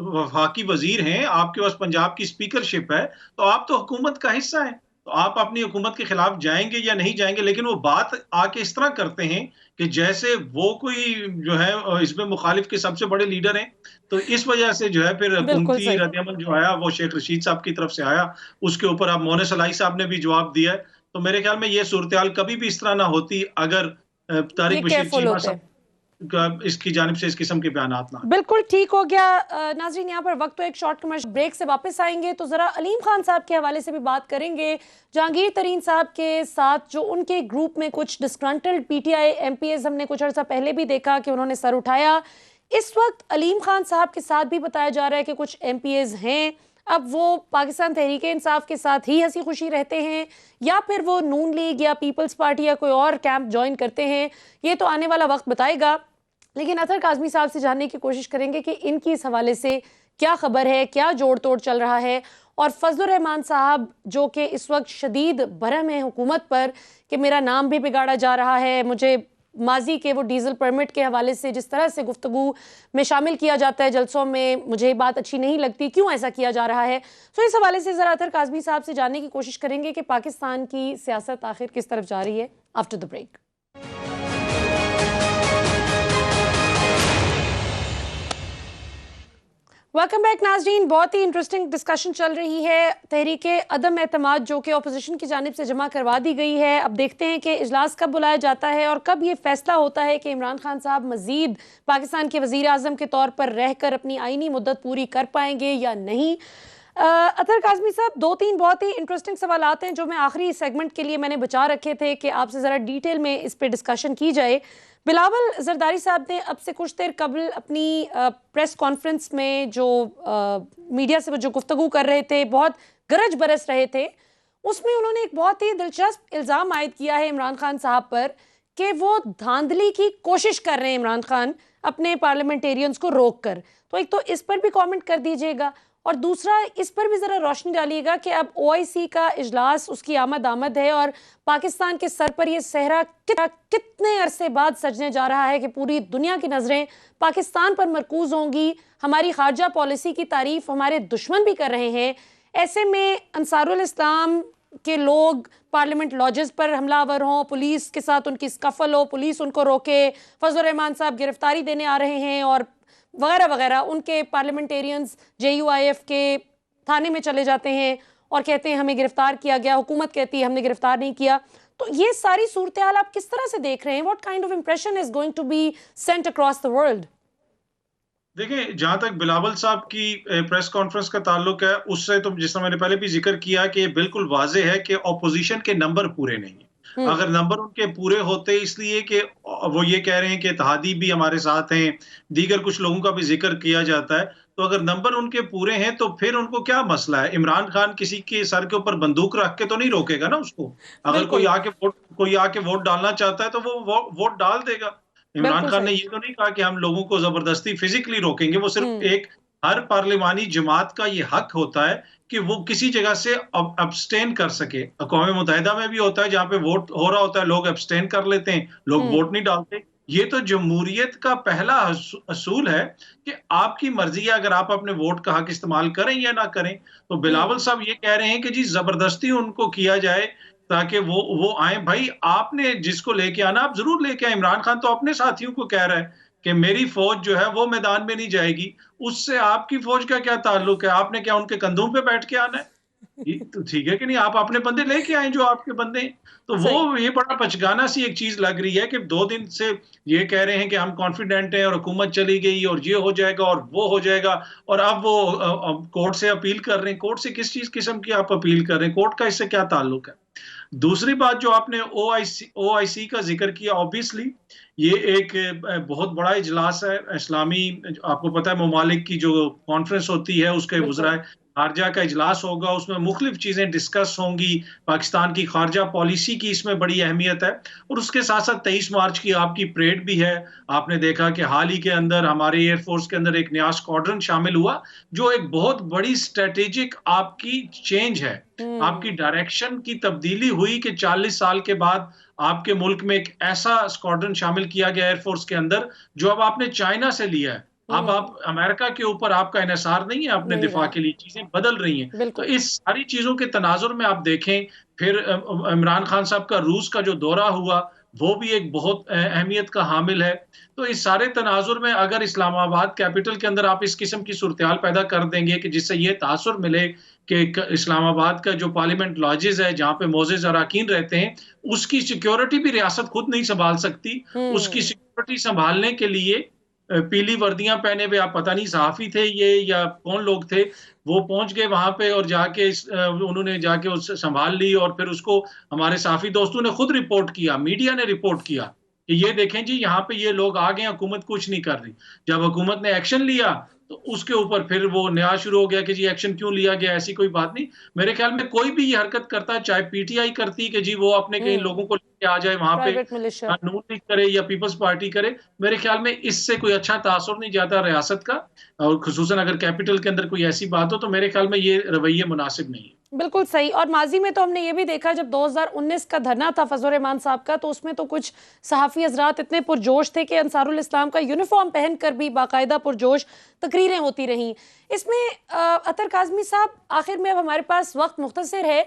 वफाकी वजीर हैं, आपके पास पंजाब की स्पीकरशिप है, तो आप तो हुकूमत का हिस्सा है, तो आप अपनी हुकूमत के खिलाफ जाएंगे या नहीं जाएंगे। लेकिन वो बात आके इस तरह करते हैं कि जैसे वो कोई जो है इसमें मुखालिफ के सबसे बड़े लीडर हैं। तो इस वजह से जो है फिर हुकूमती रद्द-ए-अमल जो आया वो शेख रशीद साहब की तरफ से आया, उसके ऊपर अब मोहन सलाई साहब ने भी जवाब दिया है। तो मेरे ख्याल में ये सूरत-ए-हाल कभी भी इस तरह ना होती अगर तारिक बशीर चीमा साहब इसकी जानिब से इस किस्म के बयानात ना। बिल्कुल ठीक हो गया। नाज़रीन, यहाँ पर वक्त तो एक शॉर्ट कमर्शियल ब्रेक से वापस आएंगे तो जरा अलीम खान साहब के हवाले से भी बात करेंगे। जहांगीर तरीन साहब के साथ जो उनके ग्रुप में कुछ डिस्ग्रंटल्ड PTI MPs हमने कुछ अर्सा पहले भी देखा कि उन्होंने सर उठाया। इस वक्त अलीम खान साहब के साथ भी बताया जा रहा है कि कुछ MPs हैं, अब वो पाकिस्तान तहरीक इंसाफ के साथ ही हंसी खुशी रहते हैं या फिर वो नून लीग या पीपल्स पार्टी या कोई और कैंप ज्वाइन करते हैं, ये तो आने वाला वक्त बताएगा। लेकिन अतर काज़मी साहब से जानने की कोशिश करेंगे कि इनकी इस हवाले से क्या खबर है, क्या जोड़ तोड़ चल रहा है। और फजलुर रहमान साहब जो कि इस वक्त शदीद बरहम है हुकूमत पर कि मेरा नाम भी बिगाड़ा जा रहा है, मुझे माजी के वो डीजल परमिट के हवाले से जिस तरह से गुफ्तगू में शामिल किया जाता है जलसों में, मुझे ये बात अच्छी नहीं लगती, क्यों ऐसा किया जा रहा है। सो इस हवाले से ज़रा अतर काज़मी साहब से जानने की कोशिश करेंगे कि पाकिस्तान की सियासत आखिर किस तरफ जा रही है। After the break. Welcome back नाज़रीन। बहुत ही इंटरेस्टिंग डिस्कशन चल रही है। तहरीक अदम एतमाद जो कि अपोजिशन की जानिब से जमा करवा दी गई है, अब देखते हैं कि इजलास कब बुलाया जाता है और कब ये फैसला होता है कि इमरान खान साहब मजीद पाकिस्तान के वज़ीर आज़म के तौर पर रहकर अपनी आइनी मुद्दत पूरी कर पाएंगे या नहीं। अतर काज़मी साहब, 2-3 बहुत ही इंटरेस्टिंग सवाल आते हैं जो मैं आखिरी सेगमेंट के लिए मैंने बचा रखे थे कि आपसे ज़रा डिटेल में इस पर डिस्कशन की जाए। बिलावल जरदारी साहब ने अब से कुछ देर कबल अपनी प्रेस कॉन्फ्रेंस में जो मीडिया से वो जो गुफ्तगू कर रहे थे, बहुत गरज बरस रहे थे, उसमें उन्होंने एक बहुत ही दिलचस्प इल्ज़ाम आयद किया है इमरान खान साहब पर कि वो धांधली की कोशिश कर रहे हैं इमरान खान अपने पार्लियामेंटेरियंस को रोक कर। तो एक तो इस पर भी कमेंट कर दीजिएगा और दूसरा इस पर भी ज़रा रोशनी डालिएगा कि अब OIC का इजलास, उसकी आमद है और पाकिस्तान के सर पर यह सहरा कितने अरसे बाद सजने जा रहा है कि पूरी दुनिया की नज़रें पाकिस्तान पर मरकूज होंगी। हमारी खारजा पॉलिसी की तारीफ हमारे दुश्मन भी कर रहे हैं। ऐसे में अंसारुल इस्लाम के लोग पार्लियामेंट लॉजेस पर हमलावर हों, पुलिस के साथ उनकी स्कफल हो, पुलिस उनको रोके, फजलुर रहमान साहब गिरफ्तारी देने आ रहे हैं और वगैरह वगैरह, उनके पार्लियामेंटेरियंस JUIF के थाने में चले जाते हैं और कहते हैं हमें गिरफ्तार किया गया, हुकूमत कहती है हमने गिरफ्तार नहीं किया। तो ये सारी सूरत हाल आप किस तरह से देख रहे हैं? What kind of impression is going to be sent across the world? देखिए, जहां तक बिलावल साहब की प्रेस कॉन्फ्रेंस का ताल्लुक है, उससे तो जिस मैंने पहले भी जिक्र किया कि बिल्कुल वाजे है कि ऑपोजिशन के नंबर पूरे नहीं है। अगर नंबर उनके पूरे होते, इसलिए कि वो ये कह रहे हैं कि इत्तेहादी भी हमारे साथ हैं, दीगर कुछ लोगों का भी जिक्र किया जाता है, तो अगर नंबर उनके पूरे हैं तो फिर उनको क्या मसला है? इमरान खान किसी के सर के ऊपर बंदूक रख के तो नहीं रोकेगा ना उसको। अगर कोई आके वोट डालना चाहता है तो वो वोट डाल देगा। इमरान खान ने ये तो नहीं कहा कि हम लोगों को जबरदस्ती फिजिकली रोकेंगे। वो सिर्फ एक हर पार्लिमानी जमात का ये हक होता है कि वो किसी जगह से अब्सटेन कर सके। अक़वाम मुत्तहिदा में भी होता है, जहां पे वोट हो रहा होता है लोग अब्सटेन कर लेते हैं, लोग वोट नहीं डालते। ये तो जमहूरियत का पहला असूल है कि आपकी मर्जी है, अगर आप अपने वोट का हक इस्तेमाल करें या ना करें। तो बिलावल साहब ये कह रहे हैं कि जी जबरदस्ती उनको किया जाए ताकि वो आए। भाई आपने जिसको लेके आना आप जरूर लेके आए। इमरान खान तो अपने साथियों को कह रहा है कि मेरी फौज जो है वो मैदान में नहीं जाएगी। उससे आपकी फौज का क्या ताल्लुक है? आपने क्या उनके कंधों पे बैठ के आना है? तो ठीक है कि नहीं, आप अपने बंदे लेके आए जो आपके बंदे हैं। तो सही। वो ये बड़ा बचगाना सी एक चीज लग रही है कि 2 दिन से ये कह रहे हैं कि हम कॉन्फिडेंट हैं और हुकूमत चली गई और ये हो जाएगा और वो हो जाएगा, और अब वो कोर्ट से अपील कर रहे हैं। कोर्ट से किस चीज किस्म की आप अपील कर रहे हैं? कोर्ट का इससे क्या ताल्लुक है? दूसरी बात जो आपने ओआईसी का जिक्र किया, ऑब्वियसली ये एक बहुत बड़ा इजलास है इस्लामी, आपको पता है ममालिक की जो कॉन्फ्रेंस होती है उसके बिल्कुल। वज़राए खारजा का इजलास होगा, उसमें मुख्तलिफ चीजें डिस्कस होंगी। पाकिस्तान की खारजा पॉलिसी की इसमें बड़ी अहमियत है। और उसके साथ साथ 23 मार्च की आपकी परेड भी है। आपने देखा कि हाल ही के अंदर हमारे एयरफोर्स के अंदर एक नया स्क्वाड्रन शामिल हुआ, जो एक बहुत बड़ी स्ट्रेटेजिक आपकी चेंज है, आपकी डायरेक्शन की तब्दीली हुई कि 40 साल के बाद आपके मुल्क में एक ऐसा स्क्वाड्रन शामिल किया गया एयरफोर्स के अंदर जो अब आपने चाइना से लिया है। अब आप अमेरिका के ऊपर आपका इन्हिसार नहीं है अपने नहीं दिफा रहा। के लिए, चीजें बदल रही हैं। तो बिल्कुल। इस सारी चीजों के तनाजुर में आप देखें, फिर इमरान खान साहब का रूस का जो दौरा हुआ वो भी एक बहुत अहमियत का हामिल है। तो इस सारे तनाजुर में अगर इस्लामाबाद कैपिटल के अंदर आप इस किस्म की सूरत पैदा कर देंगे कि जिससे ये तासुर मिले कि इस्लामाबाद का जो पार्लियामेंट लॉजेस है जहाँ पे मोअज़्ज़िज़ अराकीन रहते हैं, उसकी सिक्योरिटी भी रियासत खुद नहीं संभाल सकती। उसकी सिक्योरिटी संभालने के लिए पीली वर्दियां पहने हुए, आप पता नहीं सहाफी थे ये या कौन लोग थे, वो पहुंच गए वहां पे और जाके उन्होंने जाके उस संभाल ली। और फिर उसको हमारे सहाफी दोस्तों ने खुद रिपोर्ट किया, मीडिया ने रिपोर्ट किया कि ये देखें जी यहाँ पे ये लोग आ गए, हुकूमत कुछ नहीं कर रही। जब हुकूमत ने एक्शन लिया तो उसके ऊपर फिर वो नया शुरू हो गया कि जी एक्शन क्यों लिया गया, ऐसी कोई बात नहीं। मेरे ख्याल में कोई भी ये हरकत करता है, चाहे पीटीआई करती कि जी वो अपने कई लोगों को लेके आ जाए वहां पे, प्राइवेट मिलिशिया। नून लीग करे या पीपल्स पार्टी करे, मेरे ख्याल में इससे कोई अच्छा तासुर नहीं जाता रियासत का। और खुसूसन अगर कैपिटल के अंदर कोई ऐसी बात हो तो मेरे ख्याल में ये रवैये मुनासिब नहीं है। बिल्कुल सही। और माजी में तो हमने ये भी देखा, जब 2019 का धरना था फजल रहमान साहब का, तो उसमें तो कुछ सहाफ़ी हजरात इतने पुरजोश थे कि अंसारुल इस्लाम का यूनिफॉर्म पहनकर भी बाकायदा पुरजोश तकरीरें होती रहीं। इसमें अतर काज़मी साहब, आखिर में अब हमारे पास वक्त मुख्तसर है,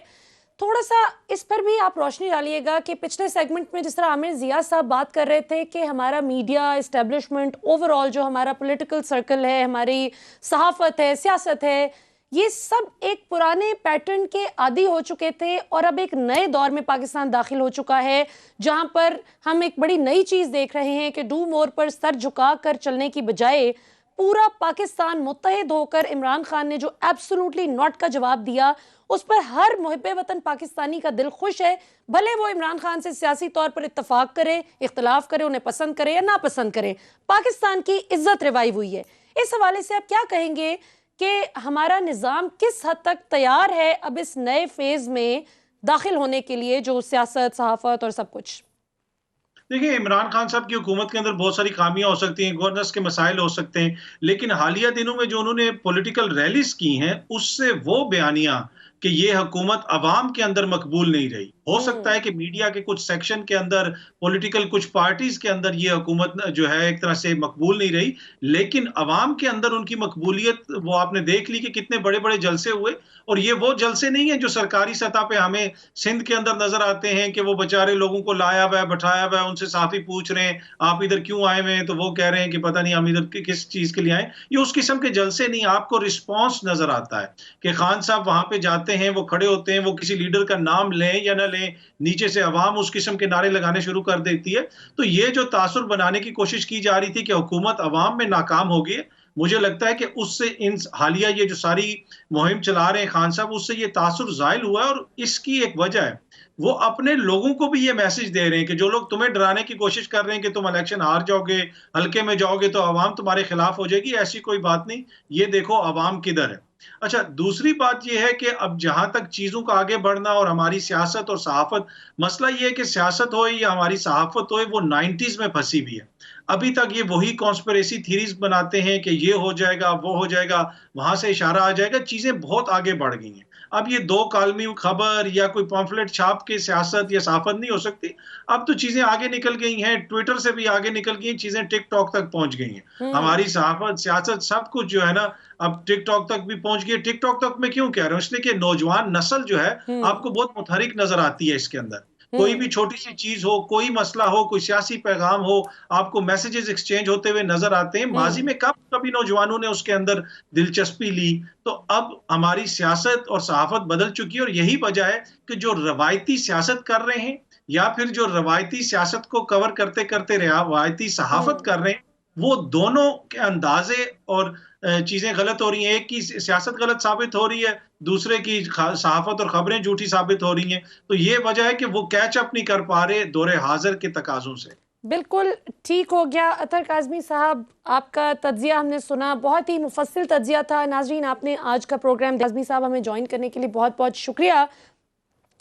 थोड़ा सा इस पर भी आप रोशनी डालिएगा कि पिछले सेगमेंट में जिस तरह आमिर ज़िया साहब बात कर रहे थे कि हमारा मीडिया इस्टेब्लिशमेंट, ओवरऑल जो हमारा पॉलिटिकल सर्कल है, हमारी सहाफ़त है, सियासत है, ये सब एक पुराने पैटर्न के आदी हो चुके थे और अब एक नए दौर में पाकिस्तान दाखिल हो चुका है, जहां पर हम एक बड़ी नई चीज़ देख रहे हैं कि डू मोर पर सर झुका कर चलने की बजाय पूरा पाकिस्तान मुत्तहिद होकर इमरान खान ने जो एब्सोल्युटली नॉट का जवाब दिया, उस पर हर मुहिब्बे वतन पाकिस्तानी का दिल खुश है। भले वो इमरान खान से सियासी तौर पर इत्तफाक करे, इख्तलाफ करे, उन्हें पसंद करे या ना पसंद करे, पाकिस्तान की इज्जत रिवाइव हुई है। इस हवाले से आप क्या कहेंगे कि हमारा निज़ाम किस हद तक तैयार है अब इस नए फेज में दाखिल होने के लिए, जो सियासत, सहाफत और सब कुछ? देखिए, इमरान खान साहब की हुकूमत के अंदर बहुत सारी खामियां हो सकती हैं, गवर्नेंस के मसाइल हो सकते हैं, लेकिन हालिया दिनों में जो उन्होंने पॉलिटिकल रैलीज की हैं, उससे वो बयानियां कि ये हुकूमत अवाम के अंदर मकबूल नहीं रही। हो सकता है कि मीडिया के कुछ सेक्शन के अंदर, पॉलिटिकल कुछ पार्टीज के अंदर ये हुकूमत जो है एक तरह से मकबूल नहीं रही, लेकिन अवाम के अंदर उनकी मकबूलियत वो आपने देख ली कि कितने बड़े बड़े जलसे हुए। और ये वो जलसे नहीं है जो सरकारी सतह पे हमें सिंध के अंदर नजर आते हैं कि वो बेचारे लोगों को लाया हुआ है, बैठाया हुआ है, उनसे साफी पूछ रहे हैं आप इधर क्यों आए हुए हैं, तो वो कह रहे हैं कि पता नहीं हम इधर किस चीज के लिए आए। ये उस किस्म के जलसे नहीं, आपको रिस्पॉन्स नजर आता है कि खान साहब वहां पे जाते हैं, वो खड़े होते हैं, वो किसी लीडर का नाम लें या ना लें, नीचे से अवाम उस किस्म के नारे लगाने शुरू कर देती है। तो ये जो तासुर बनाने की कोशिश की जा रही थी कि हुकूमत अवाम में नाकाम होगी, मुझे लगता है कि उससे इन हालिया ये जो सारी मुहिम चला रहे हैं खान साहब, उससे ये तासुर जाहिल हुआ है। और इसकी एक वजह है, वो अपने लोगों को भी ये मैसेज दे रहे हैं कि जो लोग तुम्हें डराने की कोशिश कर रहे हैं कि तुम इलेक्शन हार जाओगे, हल्के में जाओगे तो अवाम तुम्हारे खिलाफ हो जाएगी, ऐसी कोई बात नहीं, ये देखो अवाम किधर है। अच्छा, दूसरी बात यह है कि अब जहां तक चीजों का आगे बढ़ना और हमारी सियासत और सहाफत, मसला यह है कि सियासत हो या हमारी सहाफत हो, वो 90s में फंसी हुई है। अभी तक ये वही कॉन्स्पिरेसी थीरीज बनाते हैं कि ये हो जाएगा, वो हो जाएगा, वहां से इशारा आ जाएगा। चीजें बहुत आगे बढ़ गई हैं। अब ये दो कालमी खबर या कोई पॉम्फलेट छाप के सियासत या सहाफत नहीं हो सकती। अब तो चीजें आगे निकल गई हैं, ट्विटर से भी आगे निकल गई हैं, चीजें टिकटॉक तक पहुंच गई हैं। हमारी सहाफत, सियासत, सब कुछ जो है ना, अब टिकटॉक तक भी पहुंच गई है। टिकटॉक तक मैं क्यों कह रहा हूं? इसलिए कि नौजवान नस्ल जो है आपको बहुत मुतहरिक नजर आती है इसके अंदर। कोई भी छोटी सी चीज हो, कोई मसला हो, कोई सियासी पैगाम हो, आपको मैसेजेस एक्सचेंज होते हुए नजर आते हैं। माजी में कब कभी नौजवानों ने उसके अंदर दिलचस्पी ली? तो अब हमारी सियासत और सहाफत बदल चुकी है, और यही वजह है कि जो रवायती सियासत कर रहे हैं या फिर जो रवायती सियासत को कवर करते करते रवायती सहाफत कर रहे हैं, वो दोनों के अंदाजे और चीजें गलत हो रही हैं। एक की सियासत गलत साबित हो रही है, दूसरे की सहाफत और खबरें झूठी साबित हो रही हैं। तो ये वजह है कि वो कैच अप नहीं कर पा रहे दौरे हाजिर के तकाजों से। बिल्कुल ठीक हो गया। अतर काज़मी साहब, आपका तज्जिया हमने सुना, बहुत ही मुफस्सिल तज्जिया था। नाज़रीन, आपने आज का प्रोग्राम, काज़मी साहब हमें ज्वाइन करने के लिए बहुत बहुत शुक्रिया।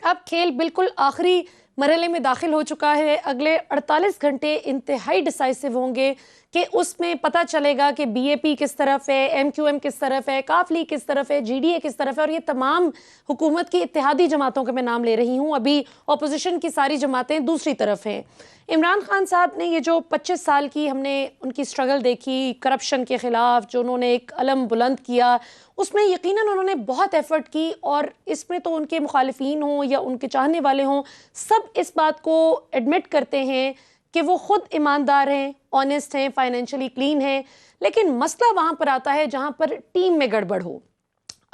अब खेल बिल्कुल आखिरी मरहले में दाखिल हो चुका है। अगले 48 घंटे इंतहाई डिसाइसिव होंगे कि उसमें पता चलेगा कि बीएपी किस तरफ है, एमक्यूएम किस तरफ है, काफ लीग किस तरफ है, जीडीए किस तरफ है, और ये तमाम हुकूमत की इत्तेहादी जमातों के मैं नाम ले रही हूँ। अभी अपोजिशन की सारी जमातें दूसरी तरफ हैं। इमरान खान साहब ने ये जो 25 साल की हमने उनकी स्ट्रगल देखी करप्शन के ख़िलाफ़, जो उन्होंने एक अलम बुलंद किया, उसमें यकीनन उन्होंने बहुत एफर्ट की, और इसमें तो उनके मुखालिफिन हों या उनके चाहने वाले हों, सब इस बात को एडमिट करते हैं कि वो खुद ईमानदार हैं, ऑनेस्ट हैं, फाइनेंशियली क्लीन हैं। लेकिन मसला वहाँ पर आता है जहाँ पर टीम में गड़बड़ हो।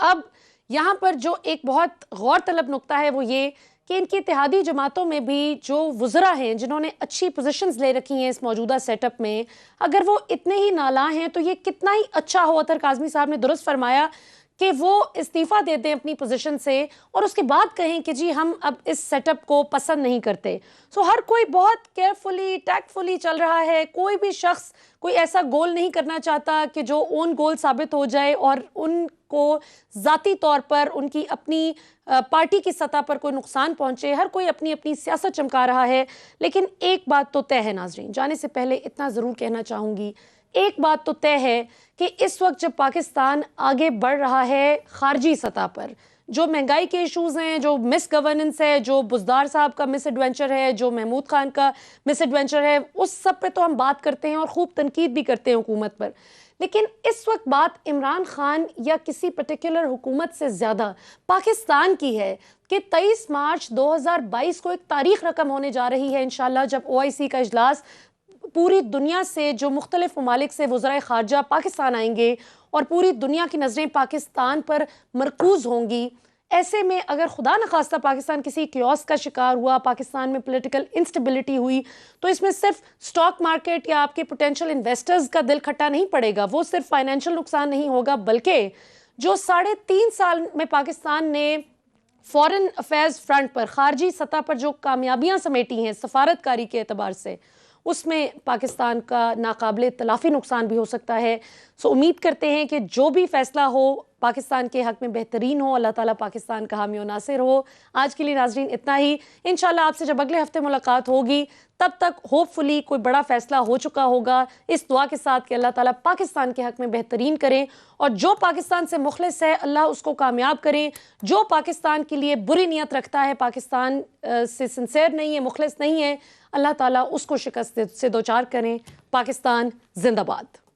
अब यहाँ पर जो एक बहुत गौर तलब नुक्ता है वो ये कि इनकी इत्तेहादी जमातों में भी जो वुज़रा हैं जिन्होंने अच्छी पोजीशंस ले रखी हैं इस मौजूदा सेटअप में, अगर वो इतने ही नाला हैं तो ये कितना ही अच्छा हो। अतर काज़मी साहब ने दुरुस्त फरमाया कि वो इस्तीफ़ा दे दें अपनी पोजीशन से और उसके बाद कहें कि जी हम अब इस सेटअप को पसंद नहीं करते। सो हर कोई बहुत केयरफुली, टैक्टफुली चल रहा है। कोई भी शख्स कोई ऐसा गोल नहीं करना चाहता कि जो ओन गोल साबित हो जाए और उनको ज़ाती तौर पर, उनकी अपनी पार्टी की सतह पर कोई नुकसान पहुंचे। हर कोई अपनी अपनी सियासत चमका रहा है। लेकिन एक बात तो तय है नाज़रीन, जाने से पहले इतना ज़रूर कहना चाहूँगी, एक बात तो तय है कि इस वक्त जब पाकिस्तान आगे बढ़ रहा है खारजी सतह पर, जो महंगाई के इश्यूज़ हैं, जो मिस गवर्नेंस है, जो बुज़दार साहब का मिस एडवेंचर है, जो महमूद खान का मिस एडवेंचर है, उस सब पे तो हम बात करते हैं और खूब तनकीद भी करते हैं हुकूमत पर। लेकिन इस वक्त बात इमरान खान या किसी पर्टिकुलर हुकूमत से ज़्यादा पाकिस्तान की है कि 23 मार्च 2022 को एक तारीख रकम होने जा रही है इंशाल्लाह, जब OIC का इजलास पूरी दुनिया से, जो मुख्तलिफ ममालिक से वज़राए ख़ारजा पाकिस्तान आएंगे और पूरी दुनिया की नज़रें पाकिस्तान पर मरकूज़ होंगी। ऐसे में अगर खुदा न खास्ता पाकिस्तान किसी क्योस का शिकार हुआ, पाकिस्तान में पॉलिटिकल इंस्टेबिलिटी हुई, तो इसमें सिर्फ स्टॉक मार्केट या आपके पोटेंशियल इन्वेस्टर्स का दिल खट्टा नहीं पड़ेगा। वो सिर्फ फाइनेंशियल नुकसान नहीं होगा, बल्कि जो 3.5 साल में पाकिस्तान ने फॉरेन अफेयर्स फ्रंट पर, खारजी सतह पर जो कामयाबियाँ समेटी हैं सफारतकारी के एतबार से, उसमें पाकिस्तान का नाकाबिले तलाफ़ी नुकसान भी हो सकता है। सो उम्मीद करते हैं कि जो भी फैसला हो पाकिस्तान के हक़ में बेहतरीन हो। अल्लाह ताला पाकिस्तान का हामी व नासिर हो। आज के लिए नाज़रीन इतना ही। इंशाल्लाह आपसे जब अगले हफ्ते मुलाकात होगी, तब तक होपफुली कोई बड़ा फैसला हो चुका होगा, इस दुआ के साथ कि अल्लाह ताला पाकिस्तान के हक़ में बेहतरीन करें, और जो पाकिस्तान से मुखलिस है अल्लाह उसको कामयाब करें। जो पाकिस्तान के लिए बुरी नीयत रखता है, पाकिस्तान से सिंसेयर नहीं है, मुखलिस नहीं है, अल्लाह ताला उसको शिकस्त से दो चार करें। पाकिस्तान जिंदाबाद।